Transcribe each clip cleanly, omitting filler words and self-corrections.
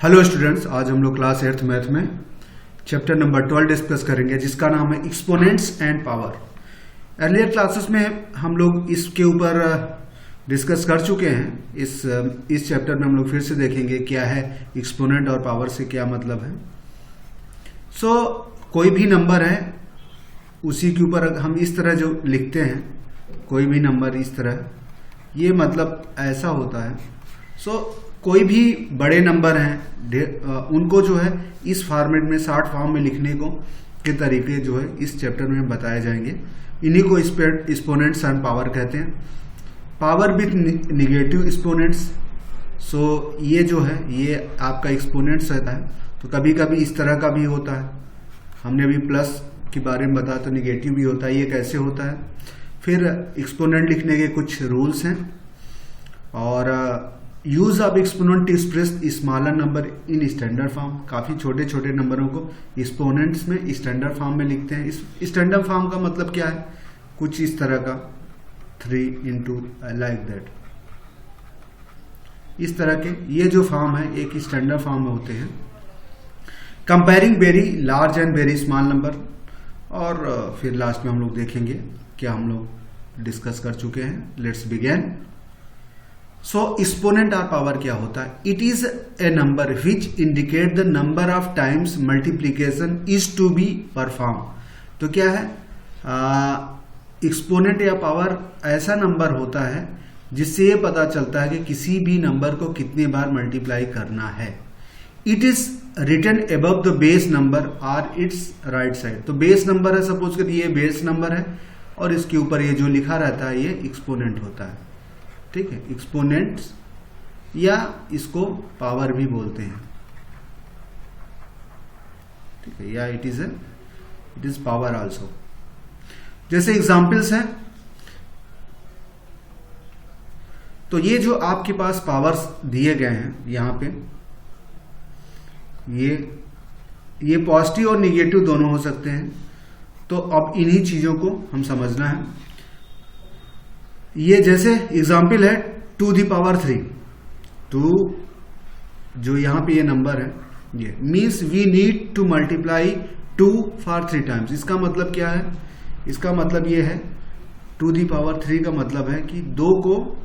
Hello students, आज हम लोग क्लास 8th मैथ में चैप्टर नंबर 12 डिस्कस करेंगे जिसका नाम है exponents and power. Earlier classes में हम लोग इसके ऊपर डिस्कस कर चुके हैं। इस चैप्टर में हम लोग फिर से देखेंगे क्या है एक्सपोनेंट और पावर से क्या मतलब है। कोई भी नंबर है उसी के ऊपर हम इस तरह जो लिखते हैं, कोई भी नंबर इस तरह, ये मतलब ऐसा होता है। कोई भी बड़े नंबर हैं उनको जो है इस फॉर्मेट में शॉर्ट फॉर्म में लिखने के तरीके जो है इस चैप्टर में बताए जाएंगे। इन्हीं को एक्सपोनेंट्स एंड पावर कहते हैं। Power with negative exponents. ये जो है ये आपका एक्सपोनेंट्स रहता है। तो कभी कभी इस तरह का भी होता है। हमने अभी प्लस के बारे में बताया, तो निगेटिव भी होता है। ये कैसे होता है? फिर एक्सपोनेंट लिखने के कुछ रूल्स हैं और use of exponent to express smaller number in standard form. काफी छोटे छोटे नंबरों को एक्सपोनेंट्स में स्टैंडर्ड फॉर्म में लिखते हैं। इस स्टैंडर्ड फॉर्म का मतलब क्या है? कुछ इस तरह का 3 into लाइक दैट, इस तरह के ये जो फॉर्म है एक स्टैंडर्ड फॉर्म में होते हैं। Comparing very large and very small number, और फिर लास्ट में हम लोग देखेंगे क्या हम लोग डिस्कस कर चुके हैं। Let's begin. एक्सपोनेंट और पावर क्या होता है? It is a number which indicate the number of times multiplication is to be perform. तो क्या है? एक्सपोनेंट या पावर ऐसा नंबर होता है जिससे ये पता चलता है कि किसी भी नंबर को कितने बार मल्टीप्लाई करना है। It is written above the base number और इट्स राइट साइड। तो बेस नंबर है, सपोज करिए ये बेस नंबर है और इसके ऊपर ये जो लिखा रहता है ये एक्सपोनेंट होता है। ठीक है, एक्सपोनेंट्स या इसको पावर भी बोलते हैं। ठीक है, या इट इज पावर आल्सो। जैसे एग्जांपल्स हैं, तो ये जो आपके पास पावर्स दिए गए हैं यहां पे, ये पॉजिटिव और निगेटिव दोनों हो सकते हैं। तो अब इन्हीं चीजों को हम समझना है। ये जैसे एग्जाम्पल है 2 the power 3, 2 जो यहां पे ये नंबर है, ये means we need to multiply 2 for 3 times। इसका मतलब क्या है? इसका मतलब ये है 2 the power 3 का मतलब है कि 2 को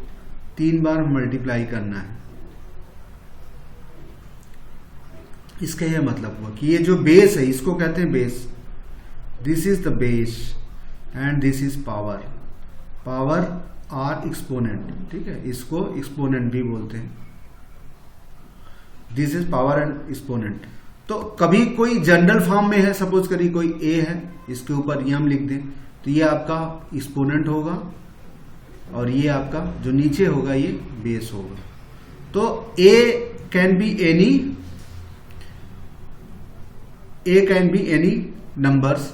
3 बार मल्टीप्लाई करना है। इसका यह मतलब हुआ कि ये जो बेस है इसको कहते हैं base. This is the base and this is power. Power और एक्सपोनेंट, ठीक है, इसको एक्सपोनेंट भी बोलते हैं। This is power and exponent. तो कभी कोई जनरल फॉर्म में है, सपोज करिए कोई ए है, इसके ऊपर यम लिख दें, तो ये आपका एक्सपोनेंट होगा और ये आपका जो नीचे होगा ये बेस होगा। तो ए कैन बी एनी नंबर्स।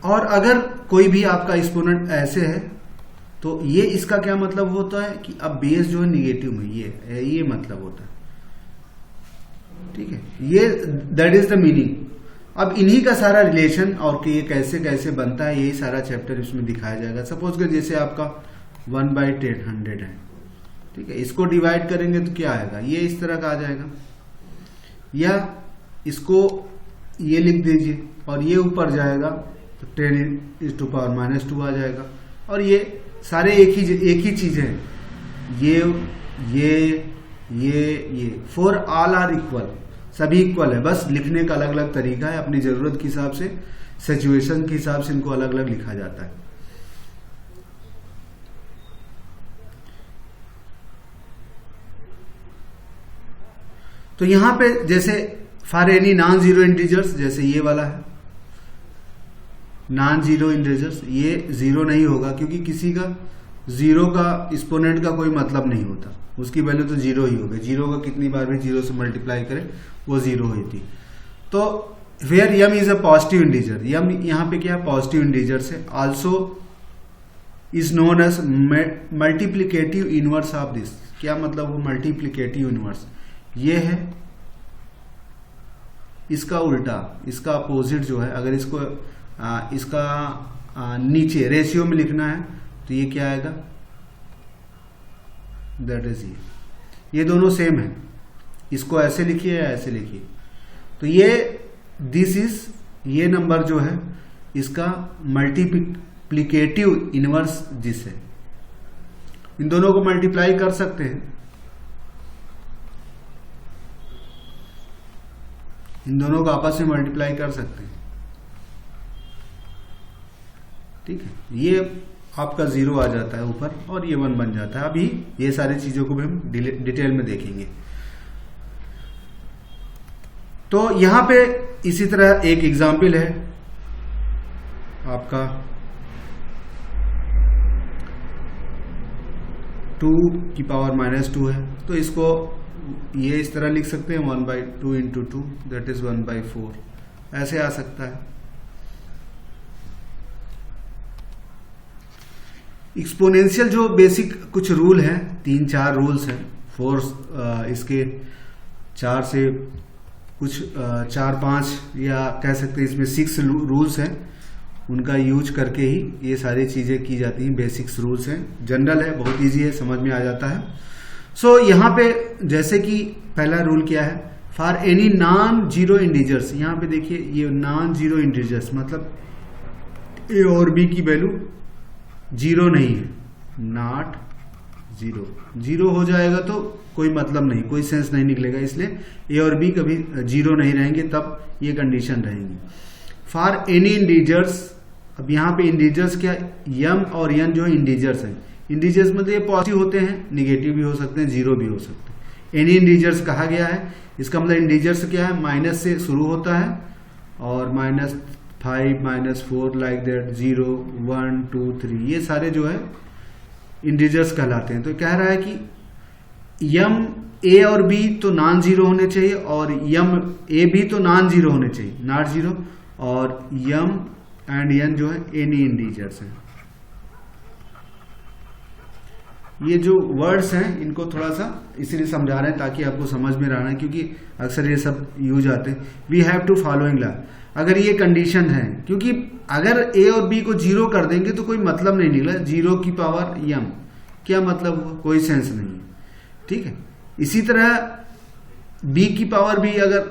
और अगर कोई भी आपका एक्सपोनेंट ऐसे है तो ये इसका क्या मतलब होता है कि अब बेस जो है निगेटिव में ये मतलब होता है। ठीक है, ये दैट इज द मीनिंग। अब इन्हीं का सारा रिलेशन और कि ये कैसे कैसे बनता है यही सारा चैप्टर इसमें दिखाया जाएगा। सपोज कर जैसे आपका 1/10 है, ठीक है, इसको डिवाइड करेंगे तो क्या आएगा? ये इस तरह का आ जाएगा, या इसको ये लिख दीजिए और ये ऊपर जाएगा तो 10⁻⁻² आ जाएगा। और ये सारे एक ही चीजें हैं। ये 4 ऑल आर इक्वल, सभी इक्वल है, बस लिखने का अलग अलग तरीका है। अपनी जरूरत के हिसाब से, सिचुएशन के हिसाब से इनको अलग अलग लिखा जाता है। तो यहां पे जैसे for any non zero integers, जैसे ये वाला है नॉन जीरो इंटीजर्स, ये जीरो नहीं होगा क्योंकि किसी का जीरो का एक्सपोनेंट का कोई मतलब नहीं होता, उसकी वैल्यू तो जीरो ही होगी। जीरो का कितनी बार भी जीरो से मल्टीप्लाई करें वो जीरो हुई थी। तो where m is a positive integer, m यहां पे क्या है? पॉजिटिव इंटीजर से। Also is known as multiplicative inverse of this. क्या मतलब? वो मल्टीप्लीकेटिव इनवर्स ये है, इसका उल्टा, इसका अपोजिट जो है, अगर इसको इसका नीचे रेशियो में लिखना है तो ये क्या आएगा, दैट इज ये दोनों सेम है, इसको ऐसे लिखिए या ऐसे लिखिए। तो ये दिस इज, ये नंबर जो है इसका मल्टीप्लिकेटिव इनवर्स दिस है। इन दोनों को मल्टीप्लाई कर सकते हैं, इन दोनों को आपस में मल्टीप्लाई कर सकते हैं, ठीक है। ये आपका 0 आ जाता है ऊपर और ये 1 बन जाता है। अभी ये सारी चीजों को भी हम डिटेल में देखेंगे। तो यहां पे इसी तरह एक एग्जाम्पल है आपका 2 की पावर -2 है, तो इसको ये इस तरह लिख सकते हैं 1/2 × 2 दैट इज 1/4, ऐसे आ सकता है। एक्सपोनेंशियल जो बेसिक कुछ रूल हैं, 3-4 रूल्स हैं, 4 इसके 4 से कुछ 4-5 या कह सकते हैं इसमें 6 रूल्स हैं, उनका यूज करके ही ये सारी चीजें की जाती हैं। बेसिक्स रूल्स हैं, जनरल है, बहुत इजी है, समझ में आ जाता है। सो यहाँ पे जैसे कि पहला रूल क्या है, for any non zero integers, यहाँ पे देखिए ये नॉन जीरो इंटीजर्स मतलब ए और बी की वैल्यू 0 नहीं है, नॉट 0, 0 हो जाएगा तो कोई मतलब नहीं, कोई सेंस नहीं निकलेगा, इसलिए ए और बी कभी 0 नहीं रहेंगे, तब ये कंडीशन रहेंगी। फॉर एनी इंटीजर्स, अब यहाँ पे इंटीजर्स क्या, m और n जो है इंटीजर्स हैं, इंटीजर्स मतलब ये पॉजिटिव होते हैं, निगेटिव भी हो सकते हैं, 0 भी हो सकते हैं। एनी इंटीजर्स कहा गया है, इसका मतलब इंटीजर्स क्या है, माइनस से शुरू होता है और -5 -4 लाइक दैट, 0 1 2 3, ये सारे जो है इंटीजर्स कहलाते हैं। तो कह रहा है कि m a और b तो नॉन जीरो होने चाहिए और m a b तो नॉन जीरो होने चाहिए, नॉट जीरो, और m एंड n जो है एनी इंटीजर्स हैं। ये जो वर्ड्स हैं इनको थोड़ा सा इसलिए समझा रहे हैं ताकि आपको समझ में रहना है, क्योंकि अक्सर ये सब यूज आते हैं। We have to following law, अगर ये कंडीशन है, क्योंकि अगर a और b को 0 कर देंगे तो कोई मतलब नहीं निकला, 0 की पावर m क्या मतलब हुआ, कोई सेंस नहीं है, ठीक है। इसी तरह b की पावर भी, अगर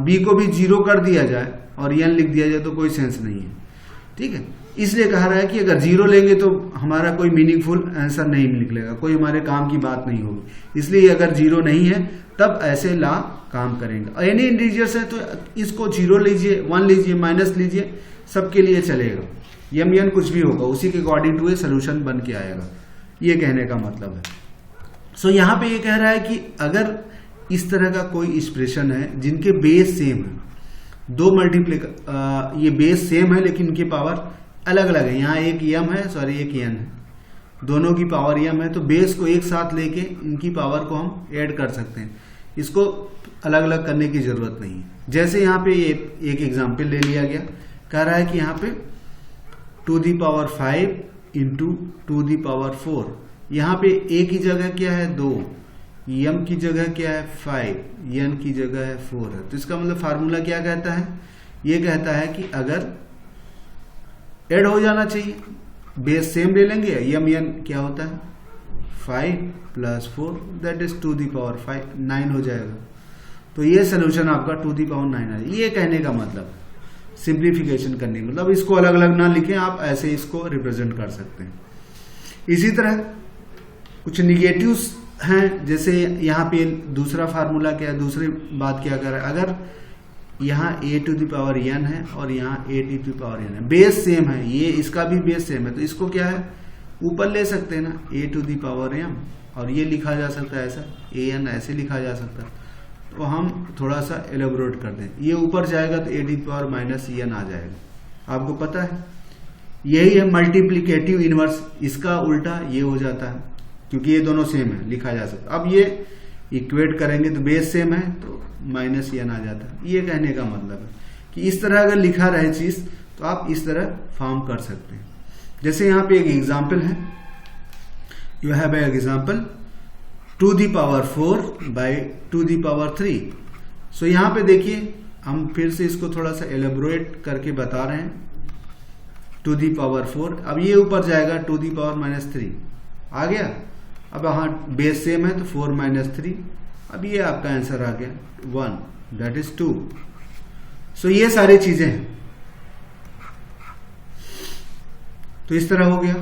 b को भी 0 कर दिया जाए और n लिख दिया जाए तो कोई सेंस नहीं है, ठीक है। इसलिए कहा रहा है कि अगर 0 लेंगे तो हमारा कोई मीनिंगफुल आंसर नहीं निकलेगा, कोई हमारे काम की बात नहीं होगी, इसलिए अगर 0 नहीं है तब ऐसे लॉ काम करेंगे। एनी इंटीजर्स है तो इसको 0 लीजिए, 1 लीजिए, माइनस लीजिए, सबके लिए चलेगा, m n कुछ भी होगा उसी के अकॉर्डिंग टू ए सोल्यूशन बन के आएगा, ये कहने का मतलब है। सो यहाँ पे ये कह रहा है कि अगर इस तरह का कोई एक्सप्रेशन है जिनके बेस सेम है, दो ये बेस सेम है लेकिन इनकी पावर अलग अलग है, यहाँ एक m है, सॉरी एक n है, दोनों की पावर m है, तो बेस को एक साथ लेके इनकी पावर को हम ऐड कर सकते हैं, इसको अलग अलग करने की जरूरत नहीं है। जैसे यहाँ पे एक एग्जांपल ले लिया गया, कह रहा है कि यहाँ पे 2⁵ इंटू 2⁴, यहाँ पे a की जगह क्या है 2, m की जगह क्या है 5, n की जगह है 4 है। तो इसका मतलब फार्मूला क्या कहता है, ये कहता है कि अगर ऐड हो जाना चाहिए, बेस सेम ले लेंगे, m n क्या होता है 5 + 4 दैट इज 2⁵ 9 हो जाएगा। तो ये सोल्यूशन आपका 2⁹ है। ये कहने का मतलब सिंप्लीफिकेशन करने का मतलब इसको अलग अलग ना लिखें, आप ऐसे इसको रिप्रेजेंट कर सकते हैं। इसी तरह कुछ निगेटिव्स हैं, जैसे यहाँ पे दूसरा फार्मूला क्या है, दूसरी बात क्या कर रहा है, अगर यहाँ a⁴n है और यहाँ a⁴n है, बेस सेम है, ये इसका भी बेस सेम है, तो इसको क्या है ऊपर ले सकते हैं ना a⁴m, और ये लिखा जा सकता है ऐसा an, ऐसे लिखा जा सकता है। तो हम थोड़ा सा एलेबोरेट कर दें, ये ऊपर जाएगा तो a⁻n आ जाएगा, आपको पता है यही है मल्टीप्लिकेटिव इनवर्स, इसका उल्टा ये हो जाता है, क्योंकि ये दोनों सेम है, लिखा जा सकता। अब ये इक्वेट करेंगे तो बेस सेम है तो -n आ जाता है। ये कहने का मतलब है कि इस तरह अगर लिखा रहे चीज तो आप इस तरह फॉर्म कर सकते हैं। जैसे यहाँ पे एक एग्जाम्पल है, you have an example 2⁴ by 2⁵। सो यहाँ पे देखिए हम फिर से इसको थोड़ा सा एलेबोरेट करके बता रहे हैं। टू दी पावर 4, अब ये ऊपर जाएगा टू दी पावर -3 आ गया। अब हाँ बेस सेम है तो 4 - 3, अब ये आपका आंसर आ गया 1, दैट इज 2। सो ये सारी चीजें हैं, तो इस तरह हो गया।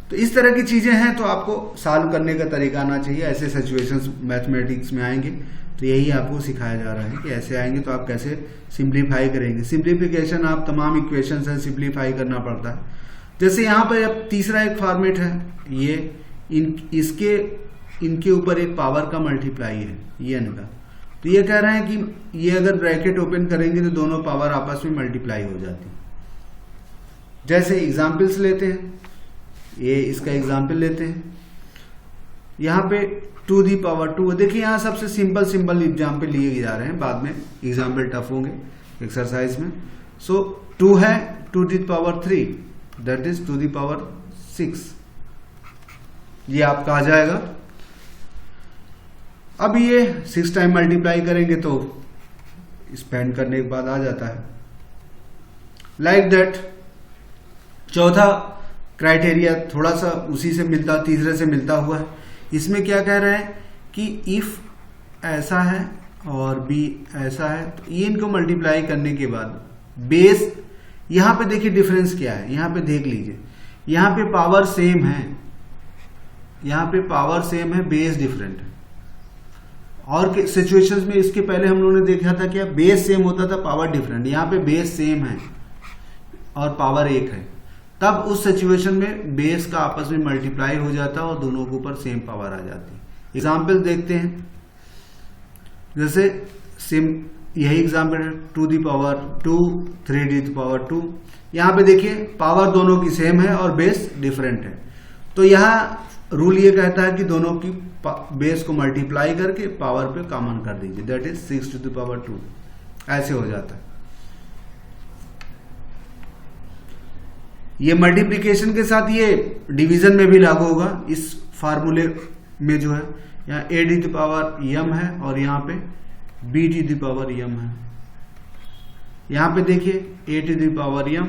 तो इस तरह की चीजें हैं, तो आपको सॉल्व करने का तरीका आना चाहिए। ऐसे सिचुएशंस मैथमेटिक्स में आएंगे तो यही आपको सिखाया जा रहा है कि ऐसे आएंगे तो आप कैसे सिंप्लीफाई करेंगे। सिंप्लीफिकेशन आप तमाम इक्वेशंस हैं सिंप्लीफाई करना पड़ता है। जैसे यहाँ पर अब तीसरा एक फॉर्मेट है, ये इनके ऊपर एक पावर का मल्टीप्लाई है ये n का। तो ये कह रहे हैं कि ये अगर ब्रैकेट ओपन करेंगे तो दोनों पावर आपस में मल्टीप्लाई हो जाती है। जैसे एग्जाम्पल्स लेते हैं, ये इसका एग्जाम्पल लेते हैं। यहाँ पे टू दी पावर 2, देखिए यहाँ सबसे सिंपल एग्जाम्पल लिए जा रहे हैं, बाद में एग्जाम्पल टफ होंगे एक्सरसाइज में। सो 2 है to the power 3, that is to the power 6, ये आपका आ जाएगा। अब ये 6 टाइम मल्टीप्लाई करेंगे तो स्पेंड करने के बाद आ जाता है। लाइक दैट चौथा क्राइटेरिया थोड़ा सा उसी से मिलता, तीसरे से मिलता हुआ है। इसमें क्या कह रहे हैं कि इफ ऐसा है और बी ऐसा है तो ये इनको मल्टीप्लाई करने के बाद बेस, यहां पे देखिए डिफरेंस क्या है, यहां पे देख लीजिए, यहां पे पावर सेम है, यहां पे पावर सेम है, बेस डिफरेंट है। और सिचुएशंस में इसके पहले हम लोगों ने देखा था क्या, बेस सेम होता था पावर डिफरेंट, यहां पे बेस सेम है और पावर 1 है, तब उस सिचुएशन में बेस का आपस में मल्टीप्लाई हो जाता है और दोनों के ऊपर सेम पावर आ जाती है। एग्जाम्पल देखते हैं, जैसे सेम यही एग्जाम्पल है, to the power 2, 3 the power 2। यहां पे देखिए पावर दोनों की सेम है और बेस डिफरेंट है, तो यहां रूल ये कहता है कि दोनों की बेस को मल्टीप्लाई करके पावर पे कॉमन कर दीजिए, that is 6 to the power 2, ऐसे हो जाता है। ये मल्टीप्लिकेशन के साथ ये डिवीजन में भी लागू होगा। इस फार्मूले में जो है यहाँ a D the power m है और यहाँ पे b D the power m है। यहाँ पे देखिए a T the power m,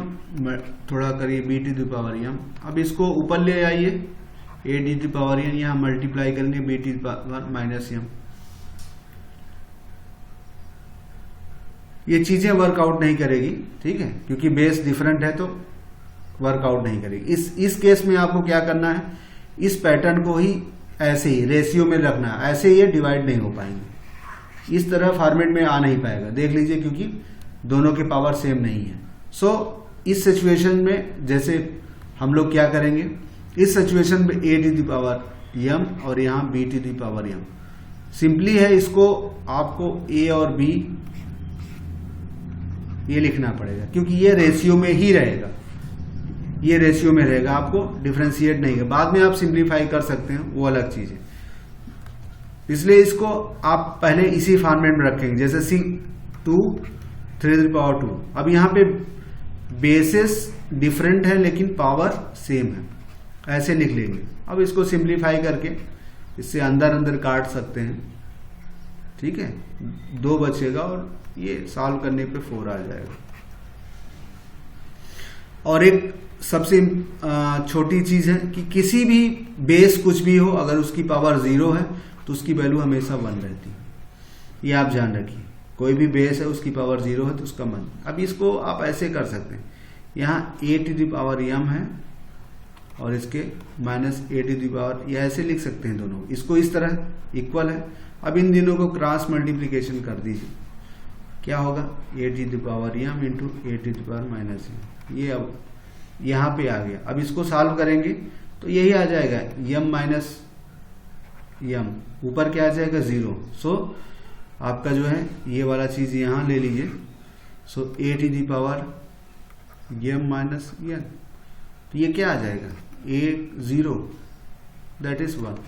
थोड़ा करिए b T the power m। अब इसको ऊपर ले आइए, a D the power n, यहाँ मल्टीप्लाई करेंगे b T the power -m। ये चीजें वर्कआउट नहीं करेगी, ठीक है, क्योंकि बेस डिफरेंट है तो वर्कआउट नहीं करेगी। इस केस में आपको क्या करना है, इस पैटर्न को ही ऐसे ही रेशियो में रखना है, ऐसे ये डिवाइड नहीं हो पाएंगे, इस तरह फॉर्मेट में आ नहीं पाएगा, देख लीजिए, क्योंकि दोनों के पावर सेम नहीं है। सो इस सिचुएशन में जैसे हम लोग क्या करेंगे, इस सिचुएशन में a T the power m और यहाँ b टी दी पावर m सिंपली है, इसको आपको a और b ये लिखना पड़ेगा, क्योंकि ये रेशियो में ही रहेगा, ये रेशियो में रहेगा, आपको डिफरेंशिएट नहीं है। बाद में आप सिंप्लीफाई कर सकते हैं, वो अलग चीज है। इसलिए इसको आप पहले इसी फॉर्मेट में रखेंगे, जैसे C2 3 पावर 2। अब यहाँ पे बेसिस डिफरेंट है लेकिन पावर सेम है, ऐसे लिख लेंगे। अब इसको सिंप्लीफाई करके इससे अंदर अंदर काट सकते हैं, ठीक है, 2 बचेगा और ये सॉल्व करने पे 4 आ जाएगा। और एक सबसे छोटी चीज है कि किसी भी बेस कुछ भी हो, अगर उसकी पावर 0 है तो उसकी वैल्यू हमेशा 1 रहती है, ये आप जान रखिए। कोई भी बेस है उसकी पावर 0 है तो उसका 1। अब इसको आप ऐसे कर सकते हैं, यहाँ a T the power m है और इसके -a टी दी पावर, ये ऐसे लिख सकते हैं दोनों, इसको इस तरह इक्वल है। अब इन दिनों को क्रॉस मल्टीप्लीकेशन कर दीजिए, क्या होगा, a T the power m into a T the power -m, ये अब यहाँ पे आ गया। अब इसको सॉल्व करेंगे तो यही आ जाएगा, m माइनस m, ऊपर क्या आ जाएगा 0। सो आपका जो है ये वाला चीज यहाँ ले लीजिए, सो a T the power m minus n, तो ये क्या आ जाएगा, a 0, दैट इज 1,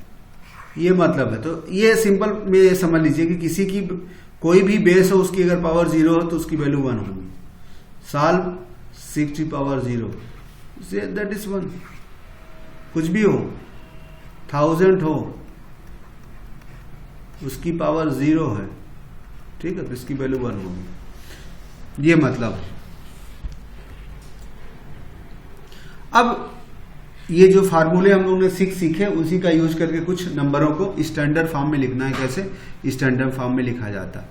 ये मतलब है। तो ये सिंपल में ये समझ लीजिए कि किसी की कोई भी बेस हो, उसकी अगर पावर 0 हो तो उसकी वैल्यू 1 होगी। Solve 6 T power 0, that is 1। कुछ भी हो, 1000 हो, उसकी पावर 0 है, ठीक है, तो इसकी वैल्यू 1 होगी, ये मतलब। अब ये जो फार्मूले हम लोगों ने सीखे उसी का यूज करके कुछ नंबरों को स्टैंडर्ड फॉर्म में लिखना है। कैसे स्टैंडर्ड फॉर्म में लिखा जाता है?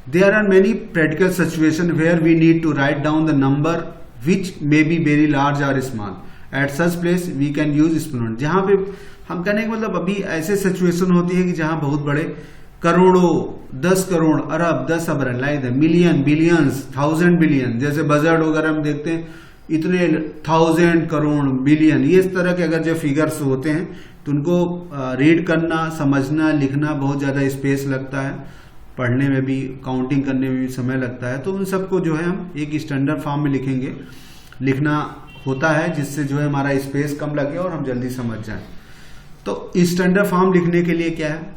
There are many practical situation where we need to write down the number which may be very large और small. At such place we can use exponent. जहां पे हम कहने का मतलब अभी ऐसे सिचुएशन होती है कि जहां बहुत बड़े करोड़ों, 10 करोड़, अरब, 10 अरब, लाइक मिलियन, बिलियंस, 1000 बिलियन, जैसे बजट वगैरह हम देखते हैं इतने 1000 करोड़, बिलियन, ये इस तरह के अगर जो फिगर्स होते हैं तो उनको रीड करना, समझना, लिखना बहुत ज्यादा स्पेस लगता है, पढ़ने में भी, काउंटिंग करने में भी समय लगता है। तो उन सबको जो है हम एक स्टैंडर्ड फॉर्म में लिखेंगे, लिखना होता है जिससे जो है हमारा स्पेस कम लगे और हम जल्दी समझ जाएं। तो स्टैंडर्ड फॉर्म लिखने के लिए क्या है,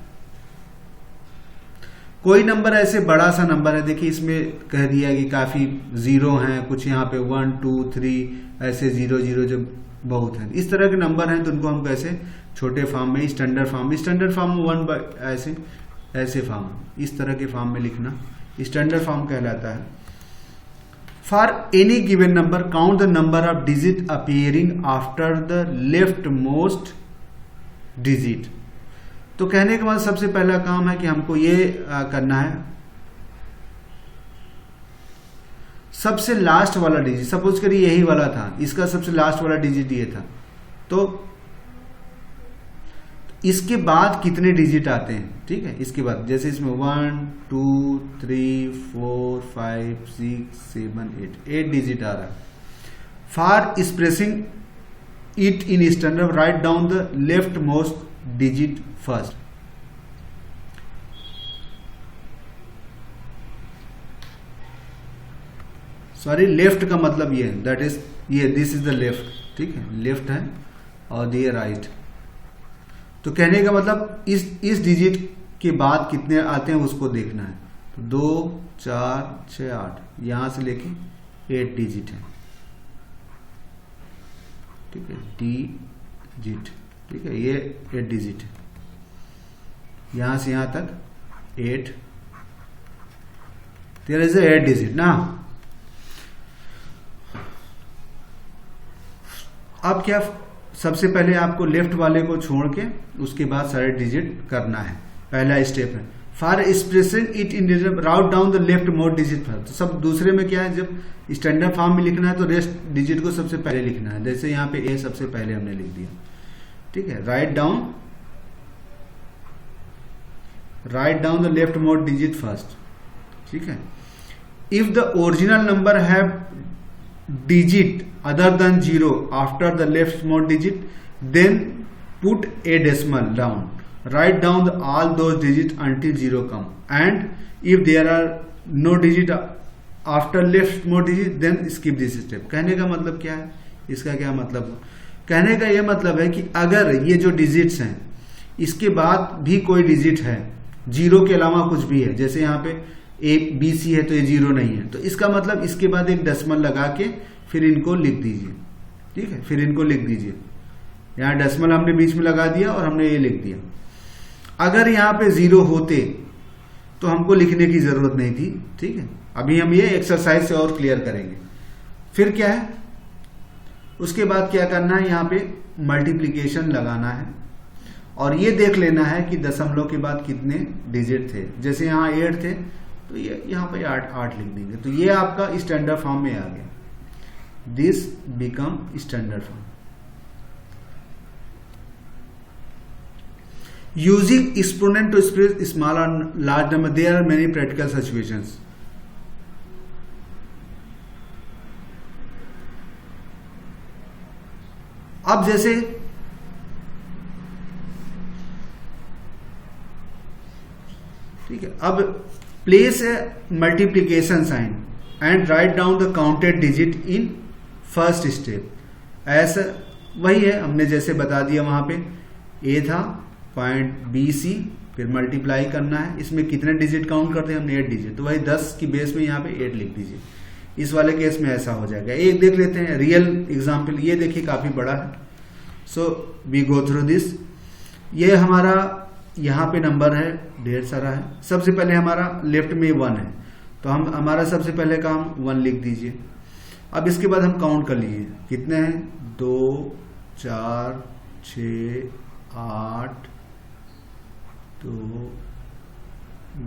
कोई नंबर ऐसे बड़ा सा नंबर है, देखिए इसमें कह दिया कि काफी जीरो हैं, कुछ यहाँ पे 1 2 3 ऐसे 0 0 जो बहुत हैं, इस तरह के नंबर हैं तो उनको हम कैसे छोटे फॉर्म में स्टैंडर्ड फॉर्म में 1 ऐसे फॉर्म, इस तरह के फॉर्म में लिखना स्टैंडर्ड फॉर्म कहलाता है। For any given number count the number of digit appearing after the left most digit. तो कहने के बाद सबसे पहला काम है कि हमको ये करना है, सबसे लास्ट वाला डिजिट, सपोज करिए यही वाला था, इसका सबसे लास्ट वाला डिजिट ये था, तो इसके बाद कितने डिजिट आते हैं, ठीक है, इसके बाद जैसे इसमें 1 2 3 4 5 6 7 8 डिजिट आ रहा है। For expressing it in standard right down the left most digit first. Sorry, left का मतलब ये है, दैट इज ये, दिस इज द लेफ्ट, ठीक है, लेफ्ट है और ये राइट। तो कहने का मतलब इस डिजिट के बाद कितने आते हैं उसको देखना है। तो 2 4 6 8 यहां से लेके 8 डिजिट है, ठीक है, डिजिट, ठीक है, ये 8 डिजिट है, यहां से यहां तक 8, देयर इज 8 डिजिट ना। अब क्या, सबसे पहले आपको लेफ्ट वाले को छोड़ के उसके बाद सारे डिजिट करना है, पहला स्टेप है। For expressing it in route down the left most digit first. तो सब दूसरे में क्या है, जब स्टैंडर्ड फॉर्म में लिखना है तो रेस्ट डिजिट को सबसे पहले लिखना है, जैसे यहाँ पे ए सबसे पहले हमने लिख दिया, ठीक है, right down the left most digit first, ठीक है। If the original number have digit other than 0 after the leftmost digit, then put a decimal down, write down all those digits until 0 come, and if there are no digit after leftmost digit then skip this step। कहने का मतलब क्या है, इसका क्या मतलब, कहने का यह मतलब है कि अगर ये जो डिजिट्स हैं इसके बाद भी कोई डिजिट है, 0 के अलावा कुछ भी है, जैसे यहाँ पे ABC है तो ये 0 नहीं है, तो इसका मतलब इसके बाद एक डेसिमल लगा के फिर इनको लिख दीजिए, ठीक है, फिर इनको लिख दीजिए, यहाँ डेसिमल हमने बीच में लगा दिया और हमने ये लिख दिया। अगर यहाँ पे 0 होते तो हमको लिखने की जरूरत नहीं थी, ठीक है। अभी हम ये एक्सरसाइज से और क्लियर करेंगे। फिर क्या है, उसके बाद क्या करना है, यहाँ पे मल्टीप्लीकेशन लगाना है और ये देख लेना है कि दशमलव के बाद कितने डिजिट थे, जैसे यहाँ 8 थे तो ये यहाँ पे 8 लिख देंगे, तो ये आपका स्टैंडर्ड फॉर्म में आ गया, this become standard form. Using exponent to express small और large number, there are many practical situations. अब जैसे ठीक है, अब place a multiplication sign and write down the counted digit in first step. ऐसा वही है, हमने जैसे बता दिया, वहां पे ए था, पॉइंट BC, फिर मल्टीप्लाई करना है, इसमें कितने डिजिट काउंट करते हैं हमने, 8 डिजिट, तो वही 10 की बेस में यहाँ पे 8 लिख दीजिए। इस वाले केस में ऐसा हो जाएगा। एक देख लेते हैं रियल एग्जाम्पल, ये देखिए काफी बड़ा है, so we go through this. ये हमारा यहाँ पे नंबर है, ढेर सारा है। सबसे पहले हमारा लेफ्ट में 1 है, तो हम हमारा सबसे पहले काम 1 लिख दीजिए। अब इसके बाद हम काउंट कर लिए कितने हैं, 2 4 6 8 2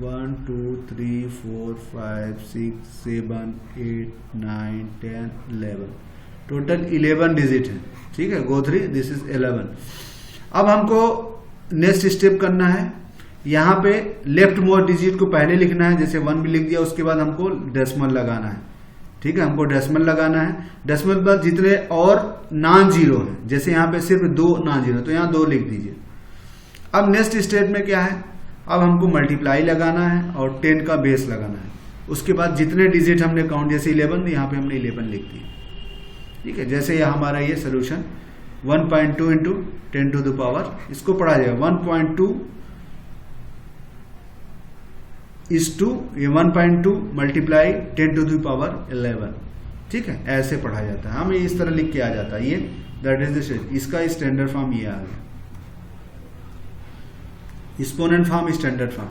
1 2 3 4 5 6 7 8 9 10 11, टोटल 11 डिजिट है। ठीक है, गो 3 दिस इज 11। अब हमको नेक्स्ट स्टेप करना है, यहाँ पे लेफ्ट मोस्ट डिजिट को पहले लिखना है, जैसे 1 भी लिख दिया, उसके बाद हमको डेसिमल लगाना है। ठीक है, हमको डेसिमल लगाना है। डेसिमल के बाद जितने और नॉन जीरो है, जैसे यहाँ पे सिर्फ 2 नॉन जीरो, तो यहाँ 2 लिख दीजिए। अब नेक्स्ट स्टेप में क्या है, अब हमको मल्टीप्लाई लगाना है और 10 का बेस लगाना है। उसके बाद जितने डिजिट हमने काउंट, जैसे 11, यहाँ पे हमने 11 लिख दिया। ठीक है, जैसे ये हमारा ये solution 1.2 into 10 to the power, इसको पढ़ा जाएगा 1.2 इज टू, ये 1.2 मल्टीप्लाई 10 टू द पावर 11। ठीक है, ऐसे पढ़ा जाता है, हमें इस तरह लिख के आ जाता है। ये दैट इज द, इसका स्टैंडर्ड फॉर्म ये आ गया, एक्सपोनेंट फॉर्म, स्टैंडर्ड फॉर्म।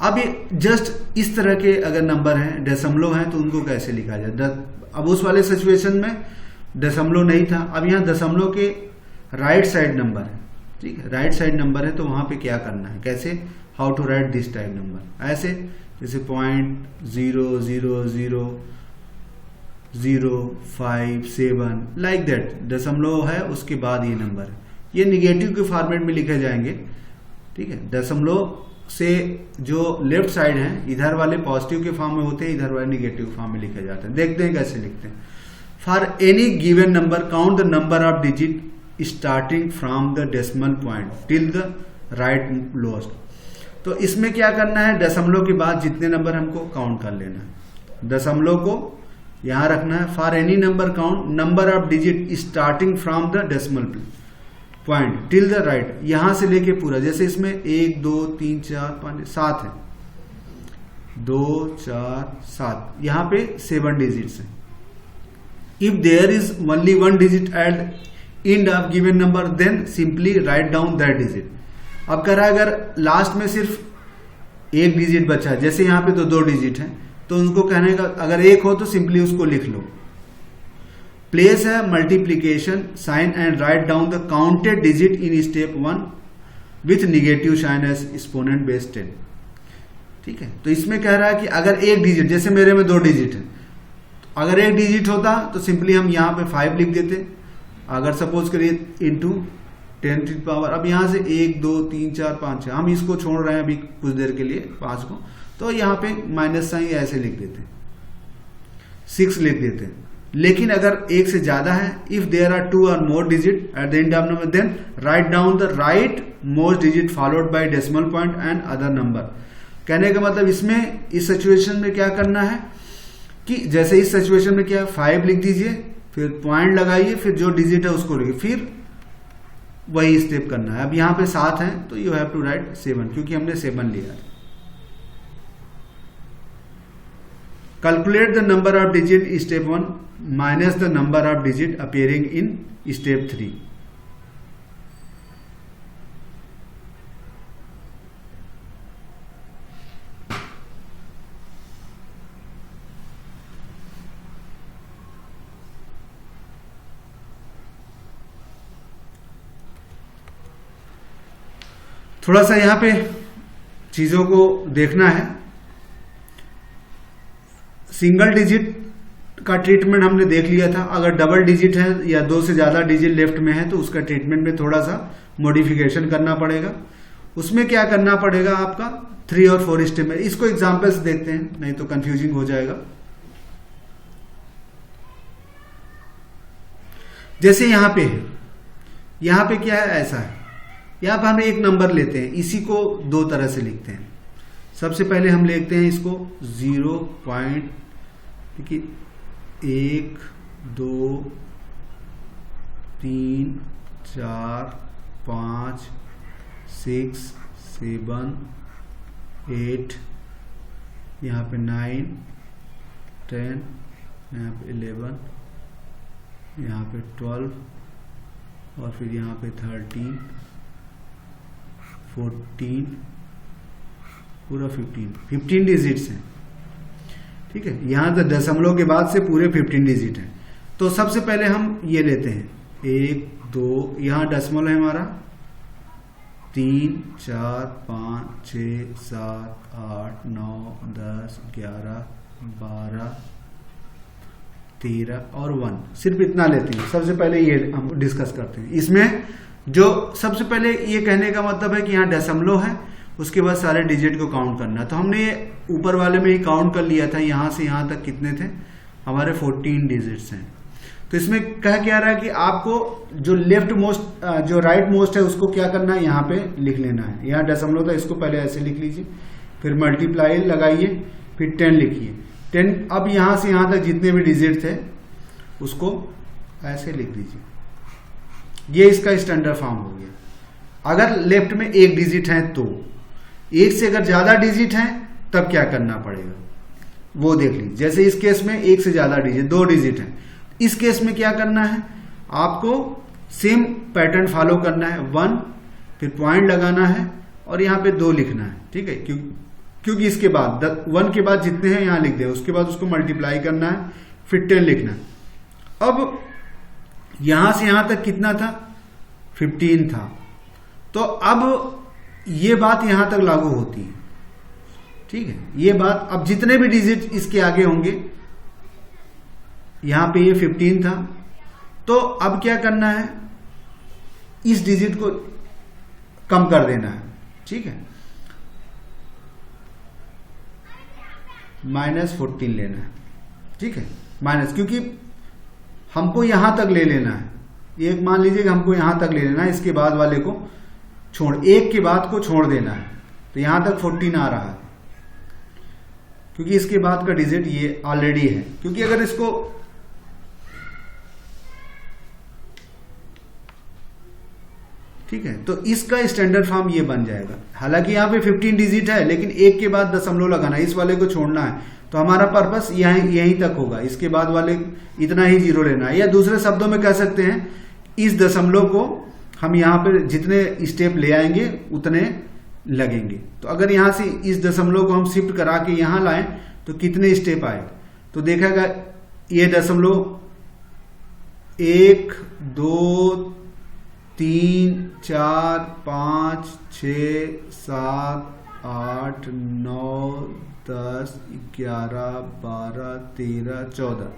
अब ये जस्ट इस तरह के अगर नंबर हैं, दशमलव हैं, तो उनको कैसे लिखा जाए। अब उस वाले सिचुएशन में दशमलव नहीं था, अब यहाँ दशमलव के राइट साइड नंबर है। ठीक है, राइट साइड नंबर है, तो वहां पे क्या करना है, कैसे, how to write this type number, ऐसे जैसे 0.00005 लाइक दैट, दशमलव है उसके बाद ये नंबर है। ये निगेटिव के फॉर्मेट में लिखे जाएंगे। ठीक है, दशमलव से जो लेफ्ट साइड है, इधर वाले पॉजिटिव के फॉर्म में होते हैं, इधर वाले निगेटिव फॉर्म में लिखे जाते हैं। देखते हैं कैसे लिखते हैं। For any given number count the number of digit starting from the decimal point till the right lowest. तो इसमें क्या करना है, दशमलव के बाद जितने नंबर हमको काउंट कर लेना है, दशमलव को यहां रखना है। For any number count number of digit starting from the decimal point till the right, यहां से लेके पूरा, जैसे इसमें 1 2 3 4 5 7 है, 2 4 7, यहां पे 7 डिजिट्स हैं। If there is only 1 digit at end of given number then simply write down that digit. अब कह रहा है अगर लास्ट में सिर्फ 1 डिजिट बचा है, जैसे यहां पे तो 2 डिजिट है, तो उनको कहने का अगर 1 हो तो सिंपली उसको लिख लो। प्लेस है multiplication sign and write down the counted digit in step 1 with negative sign as exponent base 10। ठीक है, तो इसमें कह रहा है कि अगर 1 डिजिट, जैसे मेरे में 2 डिजिट है, अगर 1 डिजिट होता तो सिंपली हम यहां पे 5 लिख देते। अगर सपोज करिए इंटू 10 टू द पावर, अब यहां से 1 2 3 4 5 6, हम इसको छोड़ रहे हैं अभी कुछ देर के लिए 5 को, तो यहां पे माइनस साइन ऐसे लिख देते, 6 लिख देते। लेकिन अगर 1 से ज्यादा है, इफ देयर आर 2 और more digit at the end of number then write down the rightmost digit followed by decimal point and other number. कहने का मतलब इसमें, इस सिचुएशन में क्या करना है कि जैसे इस सिचुएशन में क्या है, 5 लिख दीजिए, फिर पॉइंट लगाइए, फिर जो डिजिट है उसको लिखिए, फिर वही स्टेप करना है। अब यहां पे 7 है तो यू हैव टू राइट 7, क्योंकि हमने 7 लिया है। Calculate the number of digit step 1 minus the number of digit appearing in step 3। थोड़ा सा यहां पे चीजों को देखना है। सिंगल डिजिट का ट्रीटमेंट हमने देख लिया था। अगर डबल डिजिट है या 2 से ज्यादा डिजिट लेफ्ट में है तो उसका ट्रीटमेंट में थोड़ा सा मॉडिफिकेशन करना पड़ेगा। उसमें क्या करना पड़ेगा आपका 3 और 4 स्टेप में। इसको एग्जांपल्स देखते हैं, नहीं तो कंफ्यूजिंग हो जाएगा। जैसे यहां पे है, यहां पे क्या है, ऐसा है, यहां पर हम एक नंबर लेते हैं, इसी को 2 तरह से लिखते हैं। सबसे पहले हम लिखते हैं इसको 0 पॉइंट, देखिए 1 2 3 4 5 6 7 8, यहाँ पे 9 10, यहाँ पे 11, यहाँ पे 12 और फिर यहाँ पे 13 14 पूरा 15 डिजिट्स हैं। ठीक है, यहाँ तो दशमलव के बाद से पूरे 15 डिजिट हैं। तो सबसे पहले हम ये लेते हैं 1 2, यहाँ डेसिमल है हमारा 3 4 5 6 7 8 9 10 11 12 13 और 1, सिर्फ इतना लेते हैं। सबसे पहले ये हम डिस्कस करते हैं। इसमें जो सबसे पहले ये कहने का मतलब है कि यहाँ दशमलव है, उसके बाद सारे डिजिट को काउंट करना है। तो हमने ये ऊपर वाले में ही काउंट कर लिया था, यहाँ से यहाँ तक कितने थे हमारे 14 डिजिट्स हैं। तो इसमें कह क्या रहा है कि आपको जो लेफ्ट मोस्ट जो राइट मोस्ट है उसको क्या करना है, यहाँ पे लिख लेना है। यहाँ दशमलव था, इसको पहले ऐसे लिख लीजिए, फिर मल्टीप्लाई लगाइए, फिर 10 लिखिए 10। अब यहाँ से यहाँ तक जितने भी डिजिट थे उसको ऐसे लिख दीजिए। ये इसका स्टैंडर्ड फॉर्म हो गया। अगर लेफ्ट में एक डिजिट है तो, एक से अगर ज्यादा डिजिट है तब क्या करना पड़ेगा वो देख लीजिए। जैसे इस केस में एक से ज्यादा डिजिट 2 डिजिट है, इस केस में क्या करना है, आपको सेम पैटर्न फॉलो करना है। 1 फिर पॉइंट लगाना है और यहाँ पे 2 लिखना है, ठीक है, क्योंकि इसके बाद 1 के बाद जितने हैं यहाँ लिख दे, उसके बाद उसको मल्टीप्लाई करना है, फिर 10 लिखना है। अब यहां से यहां तक कितना था 15 था। तो अब ये बात यहां तक लागू होती है, ठीक है, ये बात। अब जितने भी डिजिट इसके आगे होंगे, यहां पे ये 15 था, तो अब क्या करना है, इस डिजिट को कम कर देना है, ठीक है, -14 लेना है, ठीक है, माइनस, क्योंकि हमको यहां तक ले लेना है। एक मान लीजिए कि हमको यहां तक ले लेना है, इसके बाद वाले को छोड़, एक के बाद को छोड़ देना है। तो यहां तक 14 आ रहा है, क्योंकि इसके बाद का डिजिट ये ऑलरेडी है। क्योंकि अगर इसको ठीक है, तो इसका स्टैंडर्ड फॉर्म ये बन जाएगा। हालांकि यहाँ पे 15 डिजिट है, लेकिन एक के बाद दशमलव लगाना है, इस वाले को छोड़ना है, तो हमारा पर्पस यहीं तक होगा। इसके बाद वाले इतना ही 0 लेना है। या दूसरे शब्दों में कह सकते हैं, इस दशमलव को हम यहाँ पे जितने स्टेप ले आएंगे उतने लगेंगे। तो अगर यहाँ से इस दशमलव को हम शिफ्ट करा के यहाँ लाएं तो कितने स्टेप आए, तो देखेगा ये दशमलव 1 2 3 4 5 6 7 8 9 10 11 12 13 14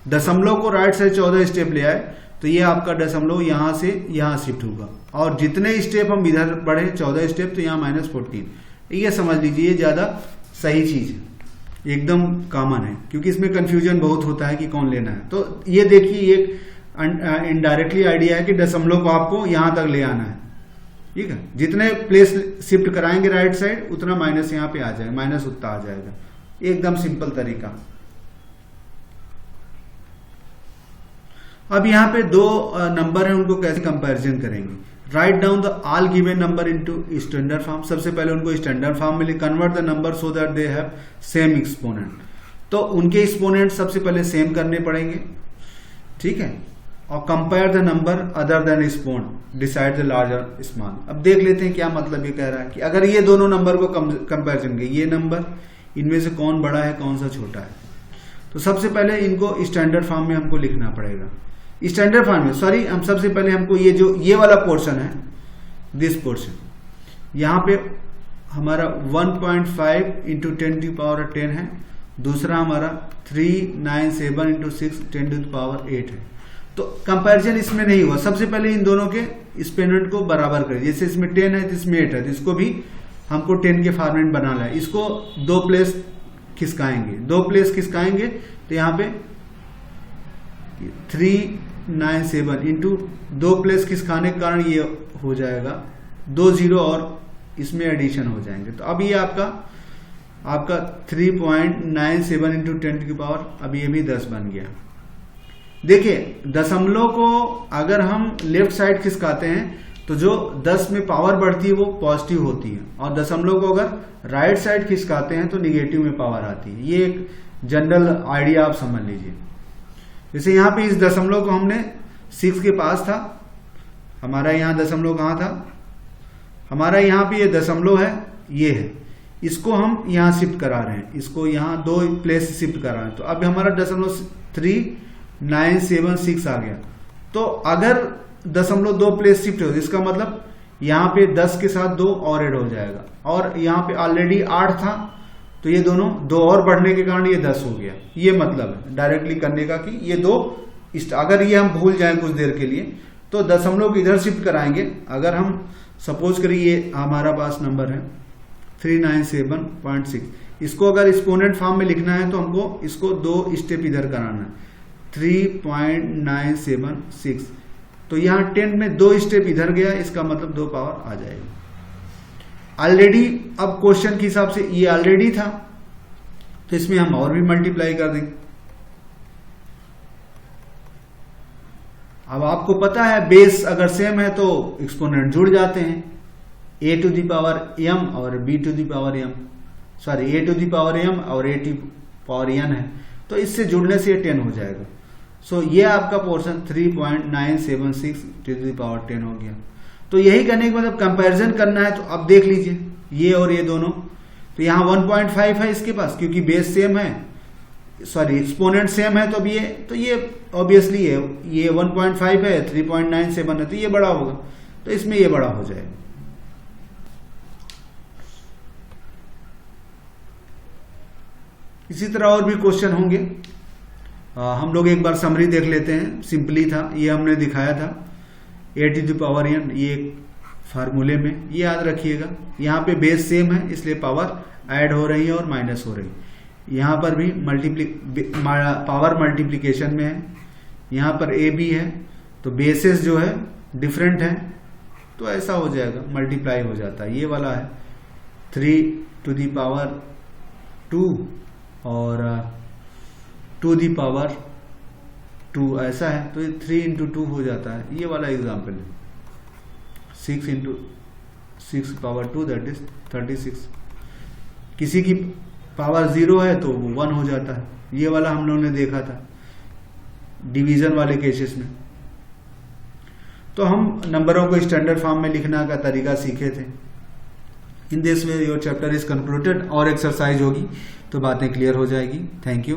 दशमलव को राइट से 14 स्टेप ले आए, तो ये आपका दशमलव यहां से यहां शिफ्ट होगा। और जितने स्टेप हम इधर बढ़े 14 स्टेप, तो यहाँ -14। ये समझ लीजिए, ये ज्यादा सही चीज है, एकदम कॉमन है, क्योंकि इसमें कंफ्यूजन बहुत होता है कि कौन लेना है। तो ये देखिए, एक इनडायरेक्टली आइडिया है कि दशमलव को आपको यहां तक ले आना है, ठीक है। जितने प्लेस शिफ्ट कराएंगे राइट साइड, उतना माइनस यहाँ पे आ जाएगा, माइनस उतना आ जाएगा। एकदम सिंपल तरीका। अब यहाँ पे 2 नंबर है, उनको कैसे कंपैरिजन करेंगे। Right down the all given number into standard form. सबसे पहले उनको स्टैंडर्ड फॉर्म में convert the number so that they have same exponent. तो उनके एक्सपोनेंट सबसे पहले सेम करने पड़ेंगे, ठीक है। और compare the number other than exponent, decide the larger small. अब देख लेते हैं क्या मतलब ये कह रहा है कि अगर ये दोनों नंबर को कंपेरिजन करें, ये नंबर, इनमें से कौन बड़ा है कौन सा छोटा है। तो सबसे पहले इनको स्टैंडर्ड फॉर्म में हमको लिखना पड़ेगा। स्टैंडर्ड फॉर्म में सॉरी, हम सबसे पहले हमको ये वाला पोर्शन है, दिस पोर्शन, यहाँ पे हमारा 1.5 इंटू 10⁻10 है। दूसरा हमारा 397 इंटू 6 10⁸ है। तो कंपैरिजन इसमें नहीं हुआ। सबसे पहले इन दोनों के एक्सपोनेंट को बराबर करें। जैसे इसमें 10 है तो इसमें 8 है, तो इसको भी हमको 10 के फॉर्मेट बनाना है। इसको 2 प्लेस खिसकाएंगे, 2 प्लेस खिसकाएंगे, तो यहाँ पे 397 इंटू 2 प्लेस खिसकाने के कारण ये हो जाएगा 2 0 और इसमें एडिशन हो जाएंगे। तो अब ये आपका 3.97 इंटू 10⁻, अब ये भी 10 बन गया। देखिए, दशमलव को अगर हम लेफ्ट साइड खिसकाते हैं तो जो 10 में पावर बढ़ती है वो पॉजिटिव होती है, और दशमलव को अगर राइट साइड खिसकाते हैं तो निगेटिव में पावर आती है। ये एक जनरल आइडिया आप समझ लीजिए। जैसे यहाँ पे इस दशमलव को हमने 6 के पास था, हमारा यहाँ दशमलव कहाँ था, हमारा यहाँ पे ये दशमलव है, ये है, इसको हम यहाँ शिफ्ट करा रहे हैं, इसको यहाँ 2 प्लेस शिफ्ट करा रहे हैं, तो अब हमारा 0.3976 आ गया। तो अगर 0.2 प्लेस शिफ्ट हो, इसका मतलब यहाँ पे 10 के साथ 2 और ऐड हो जाएगा, और यहाँ पे ऑलरेडी 8 था, तो ये दोनों 2 और बढ़ने के कारण ये 10 हो गया। ये मतलब है डायरेक्टली करने का कि ये 2, अगर ये हम भूल जाएं कुछ देर के लिए तो दशमलव को इधर शिफ्ट कराएंगे। अगर हम सपोज करिए ये हमारा पास नंबर है 397.6, इसको अगर एक्सपोनेंट फॉर्म में लिखना है तो हमको इसको 2 स्टेप इधर कराना है, 3.976, तो यहाँ 10 में 2 स्टेप इधर गया, इसका मतलब 2 पावर आ जाएगी। ऑलरेडी अब क्वेश्चन के हिसाब से ये ऑलरेडी था, तो इसमें हम और भी मल्टीप्लाई कर देंगे। अब आपको पता है बेस अगर सेम है तो एक्सपोनेंट जुड़ जाते हैं, a to the power m और b to the power m, sorry a to the power m और a टू पावर n है, तो इससे जुड़ने से ये 10 हो जाएगा। सो ये आपका पोर्शन 3.976 टू दी पावर 10 हो गया। तो यही करने के मतलब कंपैरिजन करना है, तो अब देख लीजिए ये और ये दोनों, तो यहाँ 1.5 है इसके पास क्योंकि बेस सेम है, सॉरी एक्सपोनेंट सेम है, तो अब ये ऑब्वियसली है, ये 1.5 है, 3.97 है, तो ये बड़ा होगा, तो इसमें ये बड़ा हो जाएगा। इसी तरह और भी क्वेश्चन होंगे, हम लोग एक बार समरी देख लेते हैं। सिंपली था, ये हमने दिखाया था a to the power n, ये फार्मूले में ये याद रखिएगा। यहाँ पे बेस सेम है इसलिए पावर ऐड हो रही है और माइनस हो रही है। यहाँ पर भी पावर मल्टीप्लिकेशन में है, यहाँ पर a b है, तो बेसेस जो है डिफरेंट है, तो ऐसा हो जाएगा, मल्टीप्लाई हो जाता है। ये वाला है 3 टू दी पावर 2 और 2 दी पावर 2 ऐसा है, तो ये 3 इंटू 2 हो जाता है। ये वाला एग्जाम्पल है 6 इंटू 6 पावर 2 दैट इज 36। किसी की पावर 0 है तो वो 1 हो जाता है। ये वाला हम लोगों ने देखा था डिवीजन वाले केसेस में। तो हम नंबरों को स्टैंडर्ड फॉर्म में लिखना का तरीका सीखे थे। In this way your chapter is concluded, और एक्सरसाइज होगी तो बातें क्लियर हो जाएगी। Thank you.